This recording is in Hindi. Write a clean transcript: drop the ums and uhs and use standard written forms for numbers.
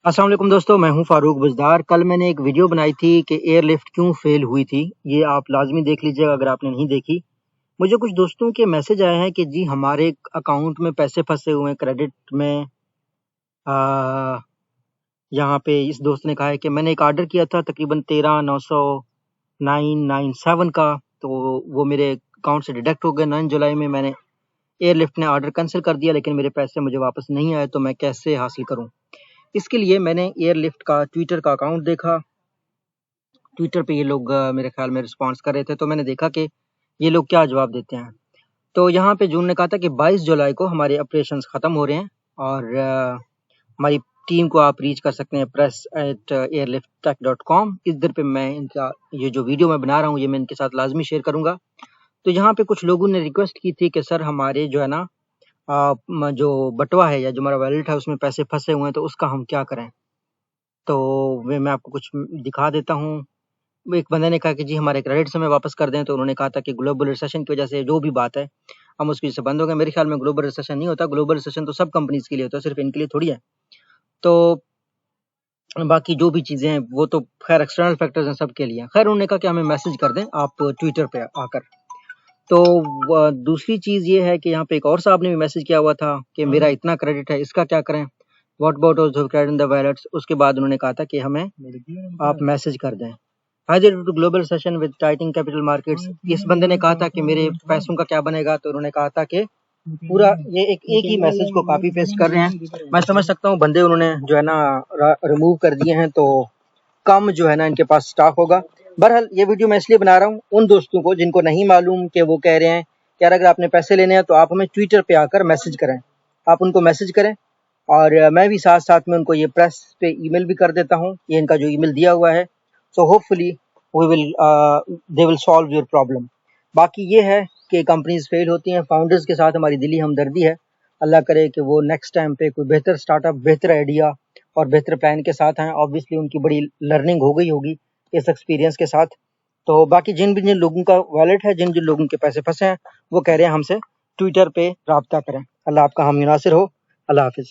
अस्सलाम वालेकुम दोस्तों, मैं हूं फारूक बुज़दार। कल मैंने एक वीडियो बनाई थी कि एयरलिफ्ट क्यों फेल हुई थी। ये आप लाजमी देख लीजिएगा अगर आपने नहीं देखी। मुझे कुछ दोस्तों के मैसेज आए हैं कि जी हमारे अकाउंट में पैसे फंसे हुए हैं क्रेडिट में। आ, यहाँ पे इस दोस्त ने कहा है कि मैंने एक ऑर्डर किया था तकरीबन 13,997 का, तो वो मेरे अकाउंट से डिडक्ट हो गया। 9 जुलाई में मैंने एयरलिफ्ट ने ऑर्डर कैंसिल कर दिया, लेकिन मेरे पैसे मुझे वापस नहीं आए, तो मैं कैसे हासिल करूँ। इसके लिए मैंने एयरलिफ्ट का ट्विटर का अकाउंट देखा। ट्विटर पे ये लोग मेरे ख्याल में रिस्पॉन्स कर रहे थे, तो मैंने देखा कि ये लोग क्या जवाब देते हैं। तो यहाँ पे जून ने कहा था कि 22 जुलाई को हमारे ऑपरेशंस ख़त्म हो रहे हैं और हमारी टीम को आप रीच कर सकते हैं press@airlifttech.com। इधर पे मैं इनका ये जो वीडियो मैं बना रहा हूँ ये मैं इनके साथ लाजमी शेयर करूँगा। तो यहाँ पे कुछ लोगों ने रिक्वेस्ट की थी कि सर हमारे जो है ना जो बटवा है या जो हमारा वॉलेट है उसमें पैसे फंसे हुए हैं, तो उसका हम क्या करें। तो मैं आपको कुछ दिखा देता हूँ। एक बंदे ने कहा कि जी हमारे क्रेडिट्स हमें वापस कर दें, तो उन्होंने कहा था कि ग्लोबल रिसेशन की वजह से जो भी बात है हम उसकी वजह से बंद हो गए। मेरे ख्याल में ग्लोबल रिसेशन नहीं होता, ग्लोबल रिसेशन तो सब कंपनीज के लिए होता है, सिर्फ इनके लिए थोड़ी है। तो बाकी जो भी चीज़ें हैं वो तो खैर एक्सटर्नल फैक्टर्स हैं, सबके लिए। खैर उन्होंने कहा कि हमें मैसेज कर दें आप ट्विटर पे आकर। तो दूसरी चीज़ ये है कि यहाँ पे एक और साहब ने भी मैसेज किया हुआ था कि मेरा इतना क्रेडिट है, इसका क्या करें, what about those credit in the wallets. उसके बाद उन्होंने कहा था कि हमें आप मैसेज कर दें। हाजिर to global session with tighting capital markets. इस बंदे ने कहा था कि मेरे पैसों का क्या बनेगा, तो उन्होंने कहा था कि पूरा ये एक ही मैसेज को कॉपी पेस्ट कर रहे हैं। मैं समझ सकता हूँ बंदे उन्होंने जो है ना रिमूव कर दिए हैं, तो कम जो है ना इनके पास स्टॉक होगा। बहरहाल ये वीडियो मैं इसलिए बना रहा हूँ उन दोस्तों को जिनको नहीं मालूम, कि वो कह रहे हैं कि यार अगर आपने पैसे लेने हैं तो आप हमें ट्विटर पे आकर मैसेज करें। आप उनको मैसेज करें और मैं भी साथ साथ में उनको ये प्रेस पे ईमेल भी कर देता हूँ, ये इनका जो ईमेल दिया हुआ है। So hopefully they will solve your problem. बाकी ये है कि कंपनीज फेल होती हैं, फाउंडर्स के साथ हमारी दिली हमदर्दी है। अल्लाह करे कि वो नेक्स्ट टाइम पे कोई बेहतर स्टार्टअप, बेहतर आइडिया और बेहतर प्लान के साथ हैं। ऑब्वियसली उनकी बड़ी लर्निंग हो गई होगी इस एक्सपीरियंस के साथ। तो बाकी जिन लोगों का वॉलेट है, जिन जिन लोगों के पैसे फंसे हैं, वो कह रहे हैं हमसे ट्विटर पे राब्ता करें। अल्लाह आपका हम नासिर हो। अल्लाह हाफिज़।